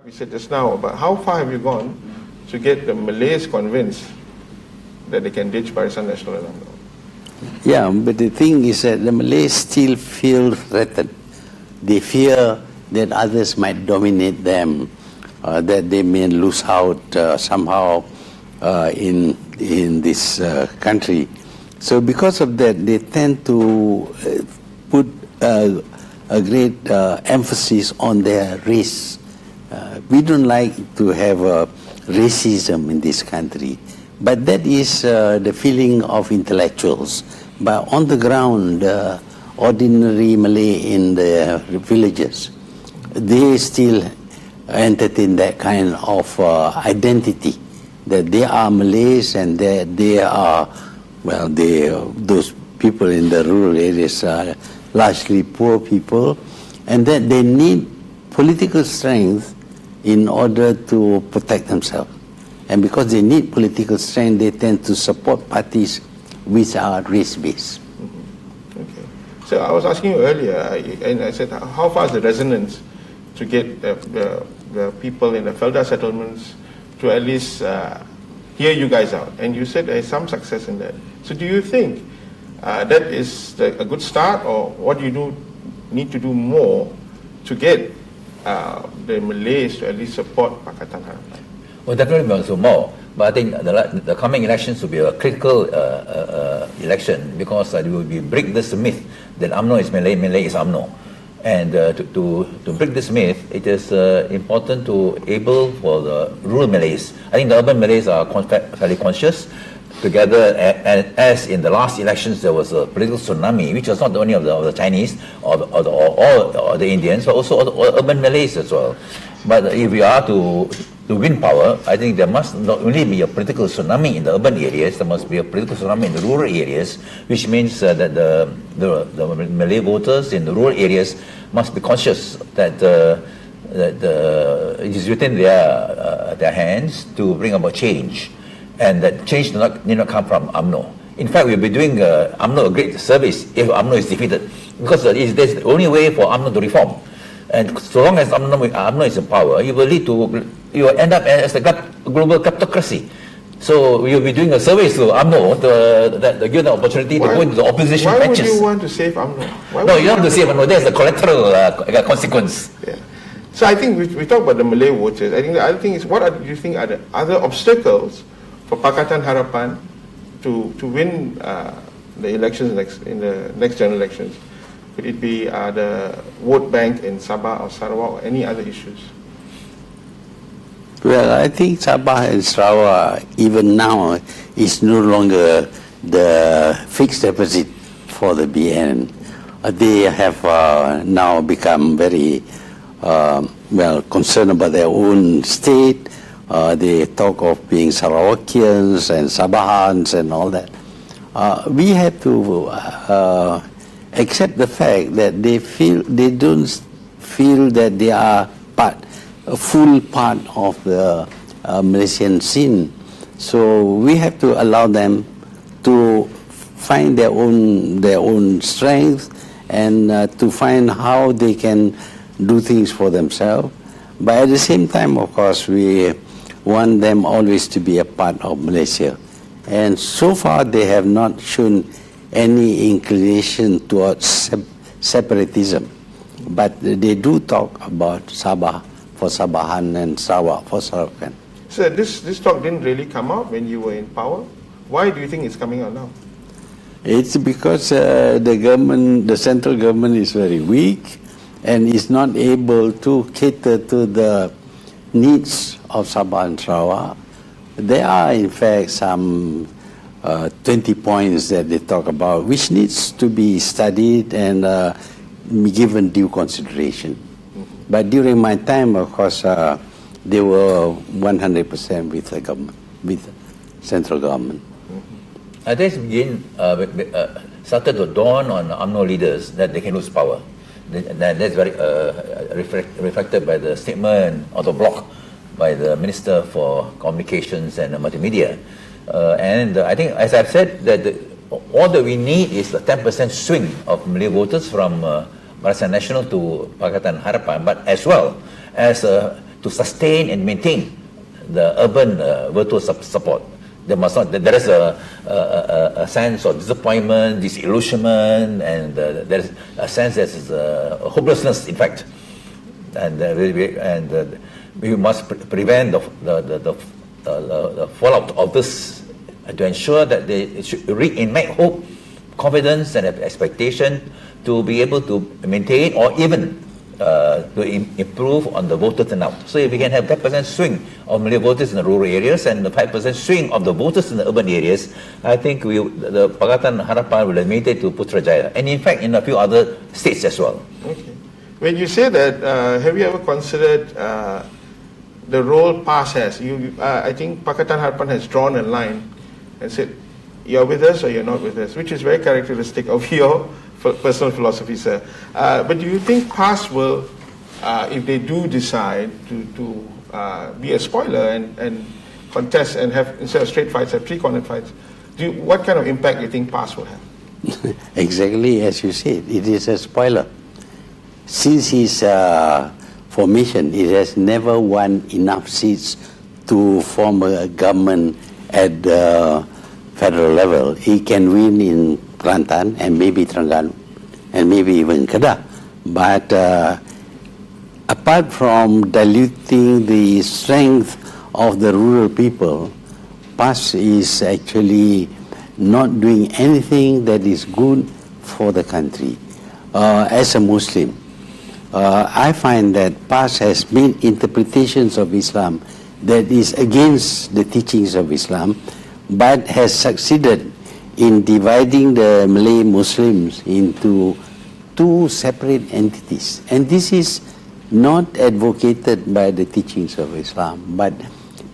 We said just now, but how far have you gone to get the Malays convinced that they can ditch Barisan Nasional and UMNO? Yeah, but the thing is that the Malays still feel threatened. They fear that others might dominate them, that they may lose out somehow in this country. So because of that, they tend to put a great emphasis on their race. We don't like to have racism in this country, but that is the feeling of intellectuals. But on the ground, ordinary Malay in the villages, they still entertain that kind of identity, that they are Malays and that they are, well, those people in the rural areas are largely poor people, and that they need political strength in order to protect themselves. And because they need political strength, they tend to support parties which are race-based. Okay. So I was asking you earlier, and I said, how far is the resonance to get the people in the Felda settlements to at least hear you guys out? And you said there's some success in that. So do you think that is a good start, or what do you need to do more to get the Malays to at least support Pakatan Harapan? Well, definitely we want to do more. But I think the coming elections will be a critical election, because we will break this myth that UMNO is Malay, Malay is UMNO. And to break this myth, it is important to able for the rural Malays. I think the urban Malays are fairly conscious. Together, and as in the last elections, there was a political tsunami, which was not only of the Chinese or the Indians, but also all urban Malays as well. But if we are to win power, I think there must not only be a political tsunami in the urban areas, there must be a political tsunami in the rural areas, which means that the Malay voters in the rural areas must be conscious that it is within their hands to bring about change, and that change need not come from UMNO. In fact, we'll be doing UMNO a great service if UMNO is defeated, because that's the only way for UMNO to reform. And so long as UMNO is in power, you will end up as a global kleptocracy. So we will be doing a service to UMNO to give the opportunity to go into the opposition benches. Why would you want to save UMNO? No, you don't have to save UMNO. There's a collateral consequence. Yeah. So I think we talked about the Malay voters. I think the other thing is, what do you think are the other obstacles for Pakatan Harapan to win the elections in the next general elections? Could it be the vote bank in Sabah or Sarawak, or any other issues? Well, I think Sabah and Sarawak, even now, is no longer the fixed deposit for the BN. They have now become very concerned about their own state. They talk of being Sarawakians and Sabahans and all that. We have to accept the fact that they don't feel that they are a full part of the Malaysian scene. So we have to allow them to find their own strength and to find how they can do things for themselves. But at the same time, of course, we want them always to be a part of Malaysia. And so far, they have not shown any inclination towards separatism. But they do talk about Sabah for Sabahan and Sarawak for Sarawakan. So this talk didn't really come out when you were in power. Why do you think it's coming out now? It's because the central government is very weak and is not able to cater to the needs of Sabah and Sarawak. There are, in fact, some 20 points that they talk about, which needs to be studied and given due consideration. But during my time, of course, they were 100% with the government, with the central government. This started to dawn on UMNO leaders that they can lose power. That's very reflected by the statement or the block by the Minister for Communications and Multimedia. And I think, as I've said, that all that we need is a 10% swing of Malay voters from Barisan Nasional to Pakatan Harapan, but as well as to sustain and maintain the urban virtual support. There must not. There is a sense of disappointment, disillusionment, and there is a sense that is hopelessness, in fact. And we must prevent the fallout of this to ensure that they should reignite hope, confidence, and expectation to be able to maintain or even to improve on the voter turnout. So if we can have 10% swing of Malay voters in the rural areas and the 5% swing of the voters in the urban areas, I think the Pakatan Harapan will admit it to Putrajaya, and in fact in a few other states as well. Okay. When you say that, have you ever considered the role PAS has? I think Pakatan Harapan has drawn a line and said, you're with us or you're not with us, which is very characteristic of your personal philosophy, sir. But do you think PAS will, if they do decide to be a spoiler and contest and have, instead of straight fights, have three-cornered fights, what kind of impact do you think PAS will have? Exactly as you said, it is a spoiler. Since his formation, it has never won enough seats to form a government at the federal level. He can win in Kelantan and maybe Terengganu and maybe even Kedah. But apart from diluting the strength of the rural people, PAS is actually not doing anything that is good for the country. As a Muslim, I find that PAS has made interpretations of Islam that is against the teachings of Islam, but has succeeded in dividing the Malay Muslims into two separate entities. And this is not advocated by the teachings of Islam, but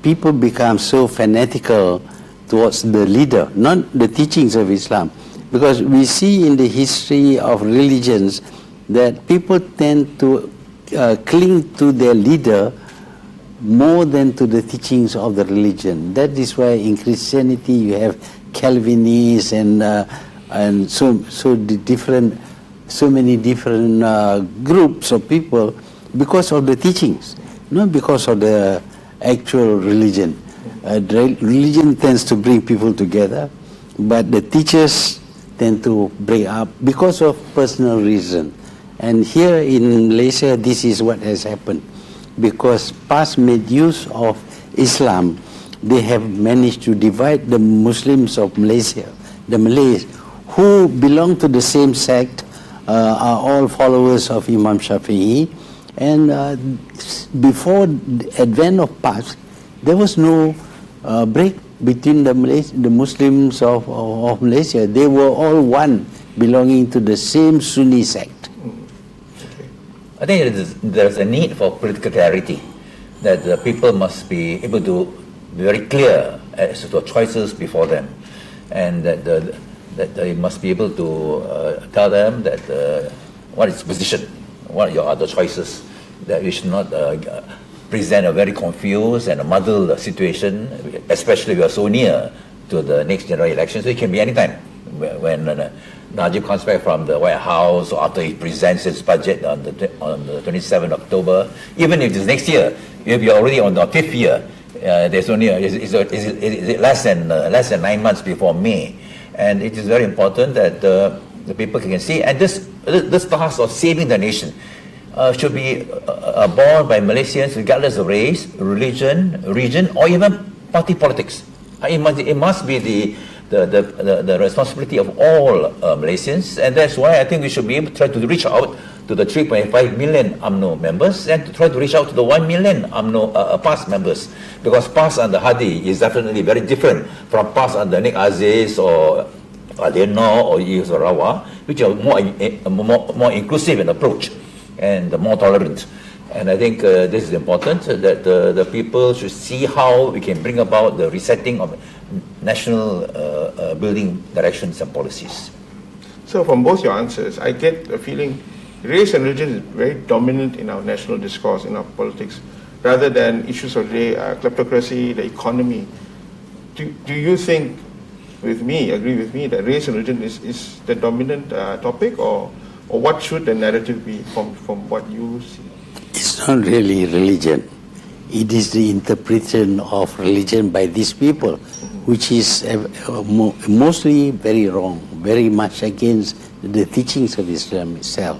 people become so fanatical towards the leader, not the teachings of Islam. Because we see in the history of religions that people tend to cling to their leader more than to the teachings of the religion. That is why in Christianity you have Calvinists and so many different groups of people because of the teachings, not because of the actual religion. Religion tends to bring people together, but the teachers tend to break up because of personal reason. And here in Malaysia, this is what has happened. Because PAS made use of Islam, they have managed to divide the Muslims of Malaysia, the Malays, who belong to the same sect, are all followers of Imam Shafi'i. And before the advent of PAS, there was no break between the Muslims of Malaysia. They were all one, belonging to the same Sunni sect. I think there's a need for political clarity, that the people must be able to be very clear as to the choices before them, and that they must be able to tell them that what is position, what are your other choices, that we should not present a very confused and a muddled situation, especially we are so near to the next general election, so it can be any time when Najib comes back from the White House or after he presents his budget on the 27th October, even if it's next year, if you're already on the 5th year, there's only is less than 9 months before May, and it is very important that the people can see. And this task of saving the nation should be borne by Malaysians regardless of race, religion, region, or even party politics. It must be the responsibility of all Malaysians, and that's why I think we should be able to try to reach out to the 3.5 million UMNO members and to try to reach out to the 1 million UMNO PAS members, because PAS under Hadi is definitely very different from PAS under Nik Aziz or Adeno or Yus Rawa, which are more inclusive in approach and more tolerant. And I think this is important, that the people should see how we can bring about the resetting of national building directions and policies. So from both your answers, I get a feeling race and religion is very dominant in our national discourse, in our politics, rather than issues of the kleptocracy, the economy. Do you think, agree with me, that race and religion is the dominant topic, or what should the narrative be from what you see? It's not really religion. it is the interpretation of religion by these people, which is mostly very wrong, very much against the teachings of Islam itself.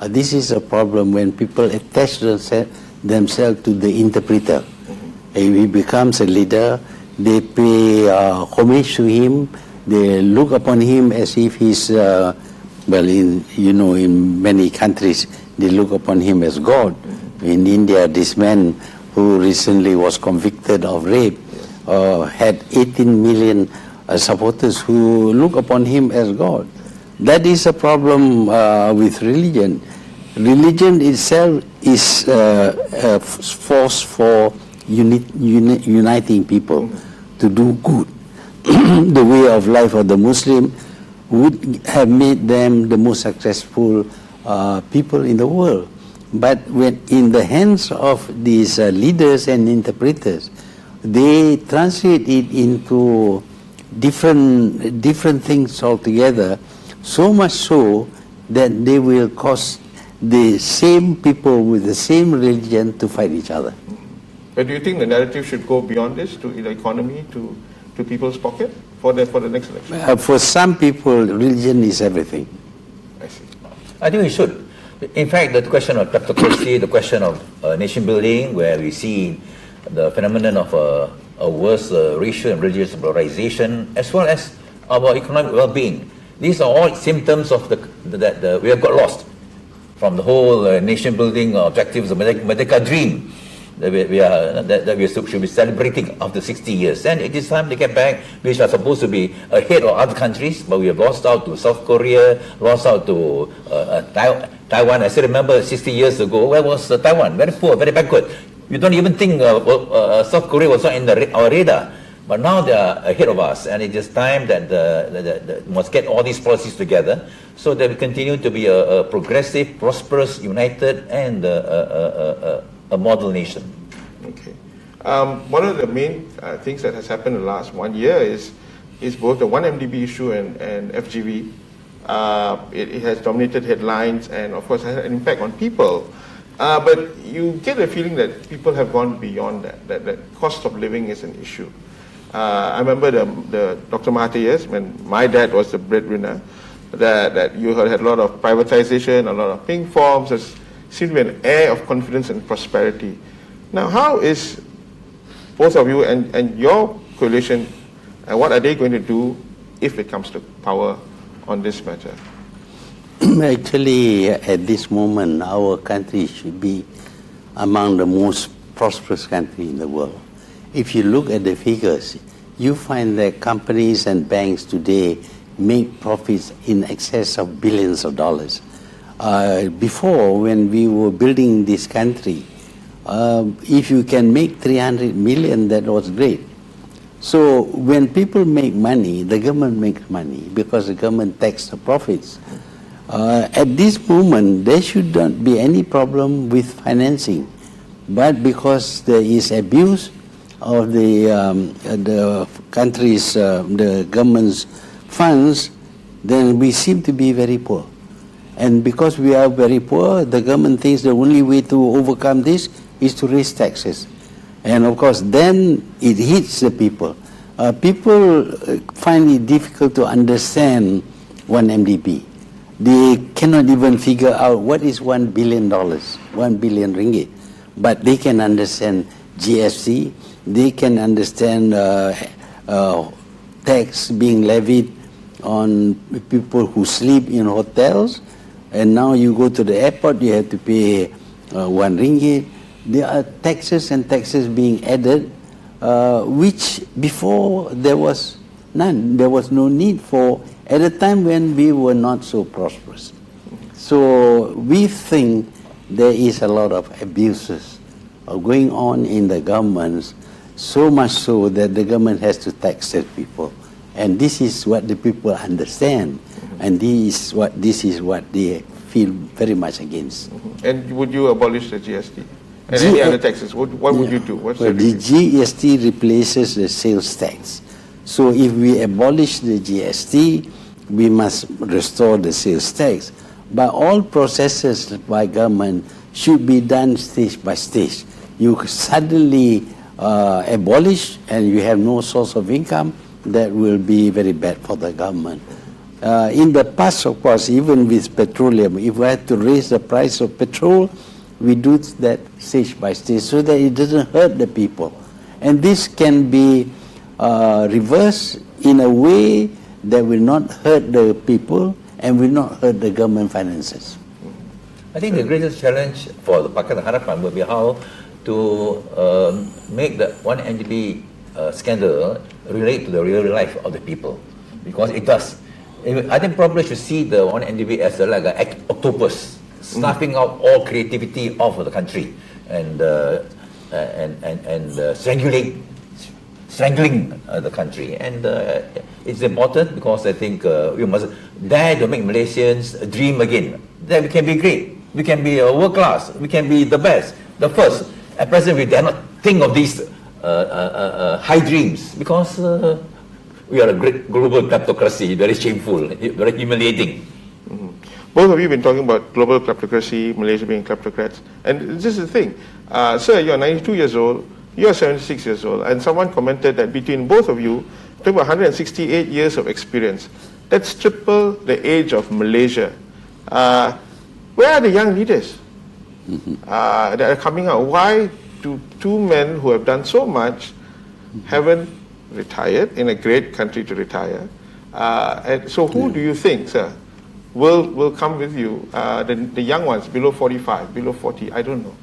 This is a problem when people attach themselves to the interpreter. If he becomes a leader, they pay homage to him, they look upon him as if he's, in many countries, they look upon him as God. In India, this man who recently was convicted of rape had 18 million supporters who look upon him as God. That is a problem with religion. Religion itself is a force for uniting people to do good. The way of life of the Muslim would have made them the most successful people in the world. But when in the hands of these leaders and interpreters, they translate it into different things altogether, so much so that they will cause the same people with the same religion to fight each other. But do you think the narrative should go beyond this to the economy, to people's pocket for the next election? For some people, religion is everything. I see. I think we should. In fact, the question of kleptocracy, the question of nation building, where we see the phenomenon of a worse racial and religious polarization, as well as our economic well-being. These are all symptoms of that we have got lost from the whole nation-building objectives of Merdeka dream that we should be celebrating after 60 years. And it is time to get back, which are supposed to be ahead of other countries, but we have lost out to South Korea, lost out to Taiwan. I still remember 60 years ago, where was Taiwan? Very poor, very backward. You don't even think South Korea was not in our radar. But now they are ahead of us, and it is time that we must get all these policies together so that we continue to be a progressive, prosperous, united, and a model nation. Okay. One of the main things that has happened in the last 1 year is both the 1MDB issue and FGV. It has dominated headlines and, of course, has an impact on people. But you get a feeling that people have gone beyond that cost of living is an issue. I remember the Dr. Mahathir years when my dad was the breadwinner, that you had a lot of privatization, a lot of pink forms. There seemed to be an air of confidence and prosperity. Now, how is both of you and your coalition, and what are they going to do if it comes to power on this matter? Actually, at this moment, our country should be among the most prosperous country in the world. If you look at the figures, you find that companies and banks today make profits in excess of billions of dollars. Before, when we were building this country, if you can make 300 million, that was great. So when people make money, the government makes money because the government taxes the profits. At this moment, there should not be any problem with financing. But because there is abuse of the country's, the government's funds, then we seem to be very poor. And because we are very poor, the government thinks the only way to overcome this is to raise taxes. And of course, then it hits the people. People find it difficult to understand 1MDB. They cannot even figure out what is $1 billion, 1 billion ringgit. But they can understand GST, they can understand tax being levied on people who sleep in hotels, and now you go to the airport, you have to pay 1 ringgit. There are taxes and taxes being added, which before there was none. There was no need for, at a time when we were not so prosperous. So we think there is a lot of abuses going on in the governments, so much so that the government has to tax the people. And this is what the people understand, and this is what they feel very much against. And would you abolish the GST? And any other taxes? What would you do? The GST replaces the sales tax. So if we abolish the GST, we must restore the sales tax. But all processes by government should be done stage by stage. you suddenly abolish and you have no source of income, that will be very bad for the government. In the past, of course, even with petroleum, if we had to raise the price of petrol, we do that stage by stage so that it doesn't hurt the people. And this can be reversed in a way that will not hurt the people and will not hurt the government finances. I think the greatest challenge for the Pakatan Harapan will be how to make the 1MDB scandal relate to the real life of the people, because it does. I think probably should see the 1MDB as like an octopus, snuffing out all creativity of the country and strangling the country. And it's important because I think we must dare to make Malaysians dream again. That we can be great, we can be world class, we can be the best, the first. At present, we dare not think of these high dreams because we are a great global kleptocracy, very shameful, very humiliating. Both of you have been talking about global kleptocracy, Malaysia being kleptocrats. And this is the thing. Sir, you're 92 years old, you're 76 years old, and someone commented that between both of you, talking about 168 years of experience. That's triple the age of Malaysia. Where are the young leaders that are coming out? Why do two men who have done so much haven't retired in a great country to retire? And so who do you think, sir, will come with you? The young ones, below 45, below 40, I don't know.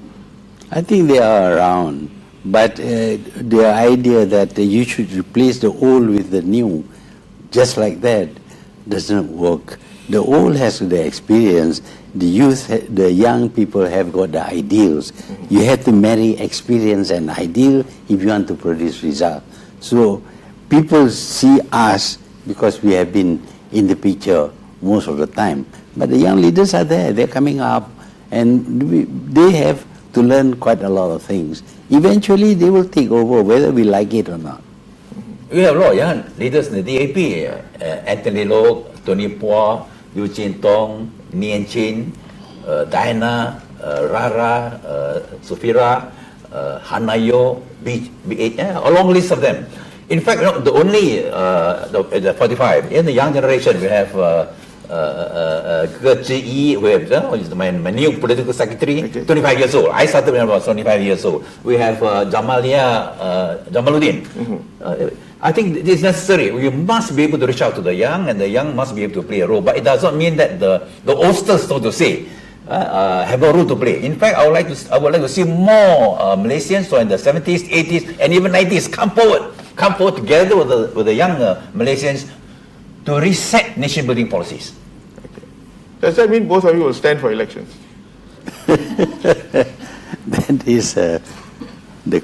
I think they are around, but the idea that you should replace the old with the new, just like that, doesn't work. The old has the experience, the youth, the young people have got the ideals. You have to marry experience and ideal if you want to produce results. So people see us because we have been in the picture most of the time. But the young leaders are there, they're coming up, and they have to learn quite a lot of things. Eventually they will take over whether we like it or not. We have a lot of young leaders in the DAP, Anthony Loh, Tony Pua, Yu Chin Tong, Nien Chin, Diana, Rara, Sufira, Hanayo, a long list of them. In fact, the only the 45 in the young generation, we have Ge Zhi-yi, we have my new political secretary, 25 years old. I started when I was 25 years old. We have Jamaluddin. I think it is necessary. We must be able to reach out to the young, and the young must be able to play a role. But it does not mean that the oldsters, so to say, have a role to play. In fact, I would like to see more Malaysians, so in the 70s, 80s, and even 90s, come forward together with the young Malaysians to reset nation-building policies. Okay. Does that mean both of you will stand for elections? That is the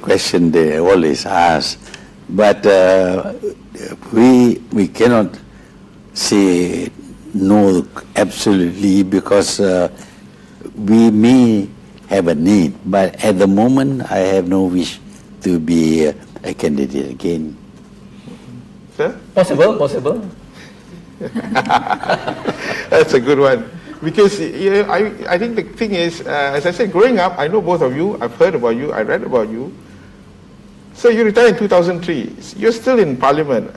question they always ask. But we cannot say no absolutely because we may have a need. But at the moment, I have no wish to be a candidate again. Sir? Possible. That's a good one. Because I think the thing is, as I said, growing up, I know both of you, I've heard about you, I read about you. So you retired in 2003. You're still in Parliament.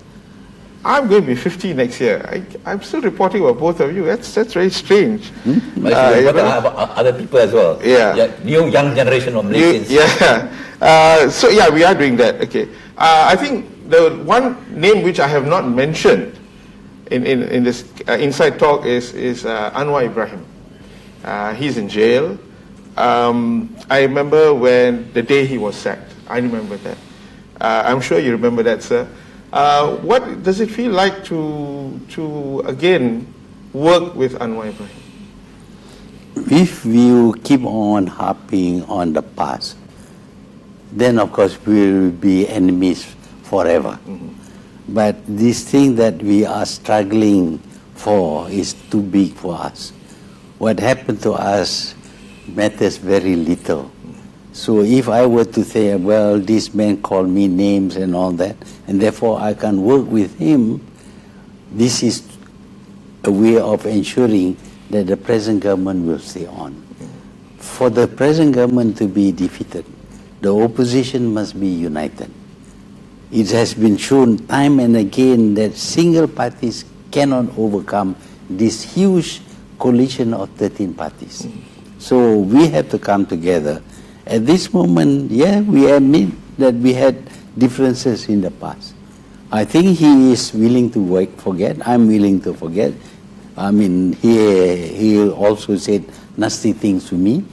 I'm going to be 50 next year. I'm still reporting about both of you. That's very strange. But about other people as well. Yeah. New young generation of Malaysians. So yeah, we are doing that. Okay. I think the one name which I have not mentioned in this inside talk is Anwar Ibrahim. He's in jail. I remember when the day he was sacked. I remember that. I'm sure you remember that, sir. What does it feel like to again work with Anwar Ibrahim? If you keep on harping on the past, then of course we will be enemies forever. But this thing that we are struggling for is too big for us. What happened to us matters very little. So if I were to say, well, this man called me names and all that, and therefore I can work with him, this is a way of ensuring that the present government will stay on. For the present government to be defeated, the opposition must be united. It has been shown time and again that single parties cannot overcome this huge coalition of 13 parties. So we have to come together. At this moment, yeah, we admit that we had differences in the past. I think he is willing to forget. I'm willing to forget. I mean, he also said nasty things to me,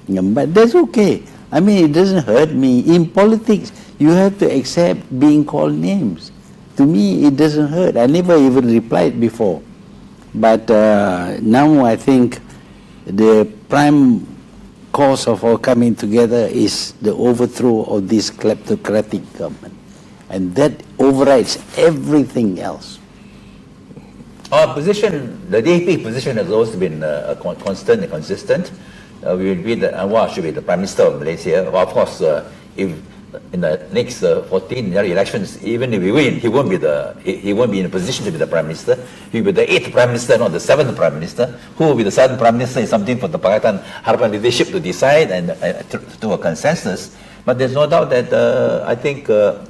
but that's okay. I mean, it doesn't hurt me. In politics, you have to accept being called names. To me, it doesn't hurt. I never even replied before. But now I think the prime cause of our coming together is the overthrow of this kleptocratic government. And that overrides everything else. Our position, the DAP position has always been constant and consistent. We agree that Anwar should be the Prime Minister of Malaysia. Well, of course, if in the next 14 elections, even if we win, he won't be in a position to be the Prime Minister. He'll be the 8th Prime Minister, not the 7th Prime Minister. Who will be the 7th Prime Minister is something for the Pakatan Harapan leadership to decide and to a consensus. But there's no doubt that I think the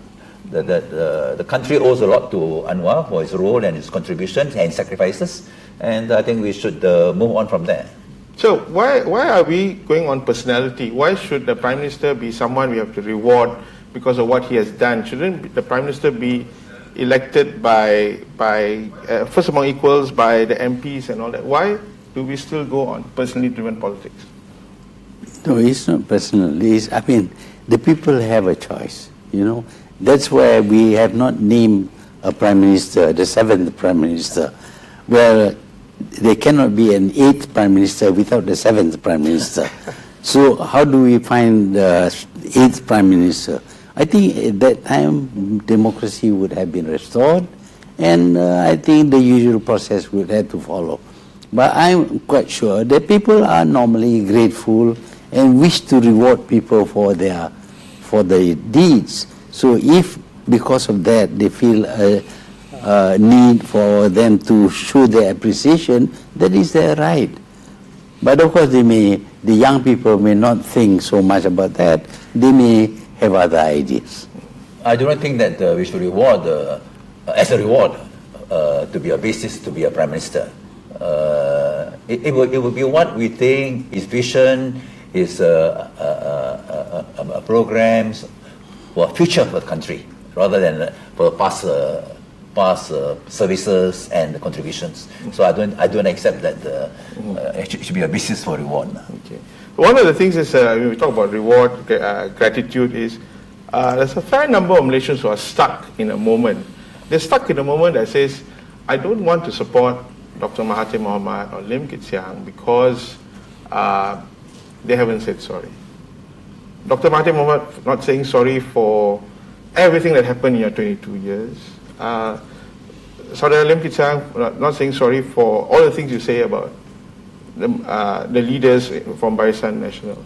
country owes a lot to Anwar for his role and his contributions and sacrifices. And I think we should move on from there. So why are we going on personality? Why should the Prime Minister be someone we have to reward because of what he has done? Shouldn't the Prime Minister be elected by first among equals, by the MPs and all that? Why do we still go on personally driven politics? No, it's not personal. I mean, the people have a choice, you know. That's why we have not named a Prime Minister, the 7th Prime Minister. Well, there cannot be an 8th Prime Minister without the 7th Prime Minister. So how do we find the 8th Prime Minister? I think at that time, democracy would have been restored, and I think the usual process would have to follow. But I'm quite sure that people are normally grateful and wish to reward people for their deeds. So if because of that they feel a need for them to show their appreciation, that is their right. But of course the young people may not think so much about that. They may have other ideas. I do not think that we should reward, as a reward, to be a basis to be a Prime Minister. It would be what we think, his vision, his programs, for future for the country, rather than for past services and contributions. So I don't accept that it should be a basis for reward. Okay. One of the things is when we talk about reward, gratitude is there's a fair number of Malaysians who are stuck in a moment. They're stuck in a moment that says, I don't want to support Dr. Mahathir Mohamad or Lim Kit Siang because they haven't said sorry. Dr. Mahathir Mohamad not saying sorry for everything that happened in your 22 years. Saudara Lim Kit Siang not saying sorry for all the things you say about the leaders from Barisan Nasional.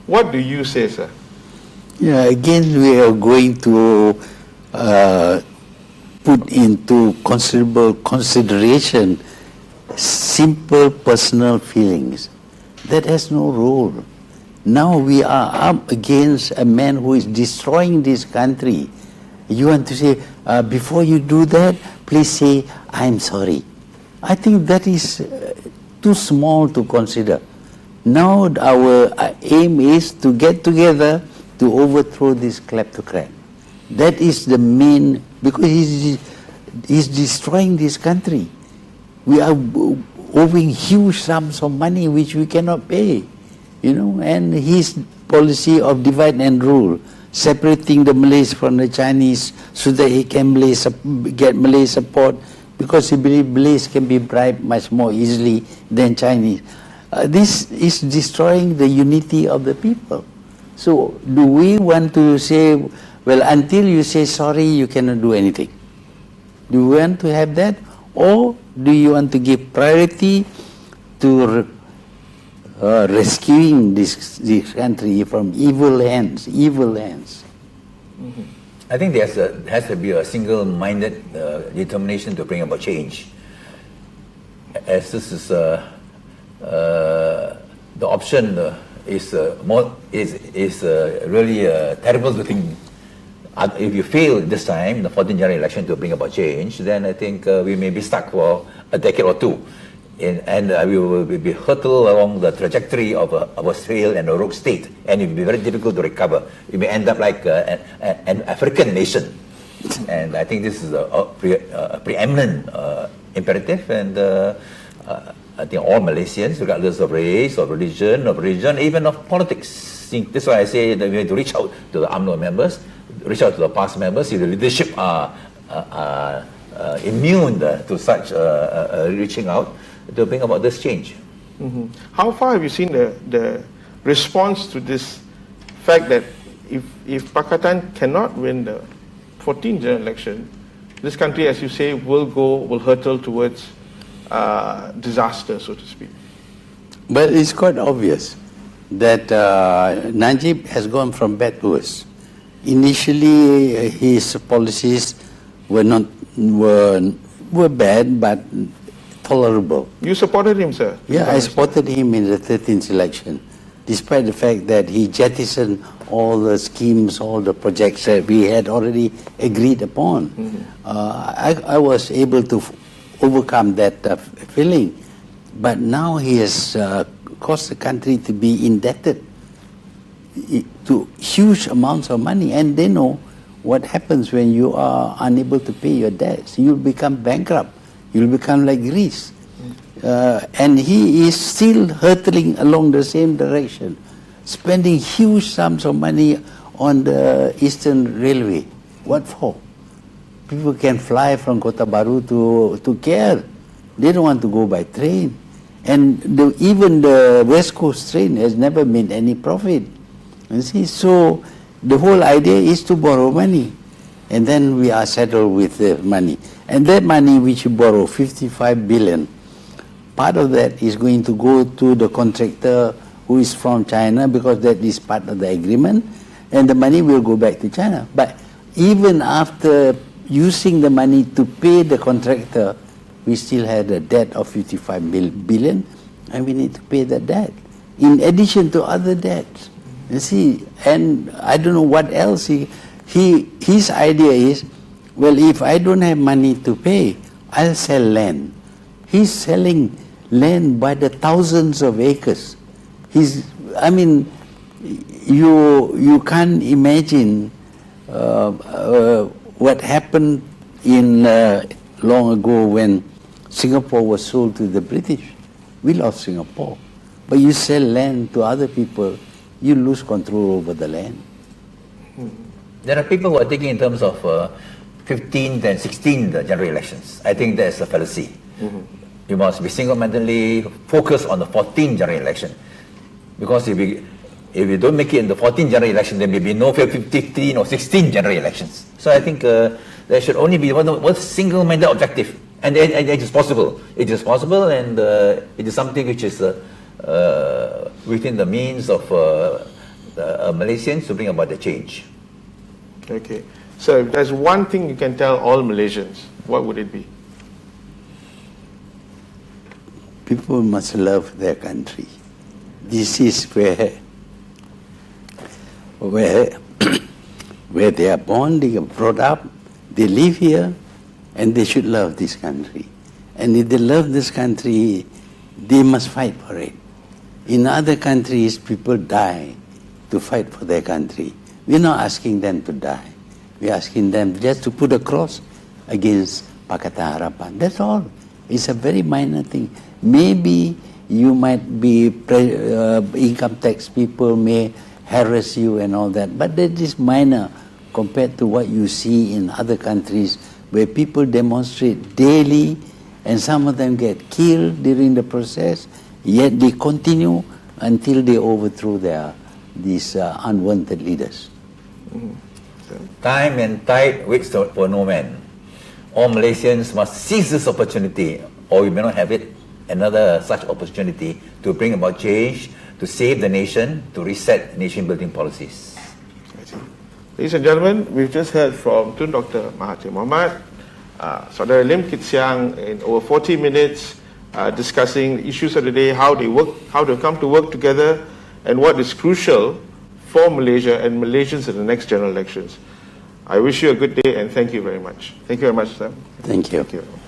What do you say, sir? Yeah, again, we are going to put into considerable consideration simple personal feelings. That has no role. Now we are up against a man who is destroying this country. You want to say, before you do that, please say, I'm sorry. I think that is too small to consider. Now our aim is to get together to overthrow this kleptocrat. That is the main, because he's destroying this country. We are owing huge sums of money which we cannot pay. You know, and his policy of divide and rule, separating the Malays from the Chinese so that he can get Malay support, because he believes Malays can be bribed much more easily than Chinese. This is destroying the unity of the people. So do we want to say, well, until you say sorry, you cannot do anything? Do we want to have that? Or do you want to give priority to rescuing this country from evil hands? Mm-hmm. I think there has to be a single-minded determination to bring about change. As this is the option is really terrible to think. If you fail this time, the 14th general election, to bring about change, then I think we may be stuck for a decade or two. And we will be hurtled along the trajectory of a failed and a rogue state, and it will be very difficult to recover. We may end up like an African nation, and I think this is a preeminent imperative, and I think all Malaysians, regardless of race, of religion, even of politics. That's why I say that we have to reach out to the UMNO members, reach out to the past members. If the leadership are immune to such reaching out to bring about this change. Mm-hmm. How far have you seen the response to this fact that if Pakatan cannot win the 14th general election, this country, as you say, will hurtle towards disaster, so to speak? But it's quite obvious that Najib has gone from bad to worse. Initially, his policies were bad, but tolerable. You supported him, sir? Yeah, I supported him in the 13th election, despite the fact that he jettisoned all the schemes, all the projects that we had already agreed upon. Mm-hmm. I was able to overcome that feeling, but now he has caused the country to be indebted to huge amounts of money, and they know what happens when you are unable to pay your debts. You'll become bankrupt. You'll become like Greece. And he is still hurtling along the same direction, spending huge sums of money on the Eastern Railway. What for? People can fly from Kota Baru to KL. They don't want to go by train. And even the West Coast train has never made any profit. You see, so the whole idea is to borrow money. And then we are settled with the money. And that money which you borrow, 55 billion, part of that is going to go to the contractor who is from China, because that is part of the agreement, and the money will go back to China. But even after using the money to pay the contractor, we still had a debt of 55 billion, and we need to pay that debt, in addition to other debts. You see, and I don't know what else his idea is, well, if I don't have money to pay, I'll sell land. He's selling land by the thousands of acres. You can't imagine what happened in long ago when Singapore was sold to the British. We lost Singapore. But you sell land to other people, you lose control over the land. There are people who are thinking in terms of 15th and 16th general elections. I think that's a fallacy. Mm-hmm. You must be single-mindedly focused on the 14th general election. Because if you don't make it in the 14th general election, there may be no 15 or 16 general elections. So I think there should only be one single-minded objective. And it is possible. It is possible, and it is something which is within the means of Malaysians to bring about the change. Okay. So if there's one thing you can tell all Malaysians, what would it be? People must love their country. This is where they are born, they are brought up, they live here, and they should love this country. And if they love this country, they must fight for it. In other countries, people die to fight for their country. We're not asking them to die. We're asking them just to put a cross against Pakatan Harapan. That's all. It's a very minor thing. Maybe you might be, income tax people may harass you and all that, but that is minor compared to what you see in other countries where people demonstrate daily and some of them get killed during the process, yet they continue until they overthrow these unwanted leaders. Mm-hmm. Time and tide waits for no man. All Malaysians must seize this opportunity, or we may not have it, another such opportunity to bring about change, to save the nation, to reset nation-building policies. Ladies and gentlemen, we've just heard from Tun Dr. Mahathir Mohamad, Saudara Lim Kit Siang, in over 40 minutes discussing issues of the day, how they come to work together, and what is crucial for Malaysia and Malaysians in the next general elections. I wish you a good day and thank you very much. Thank you very much, sir. Thank you. Thank you.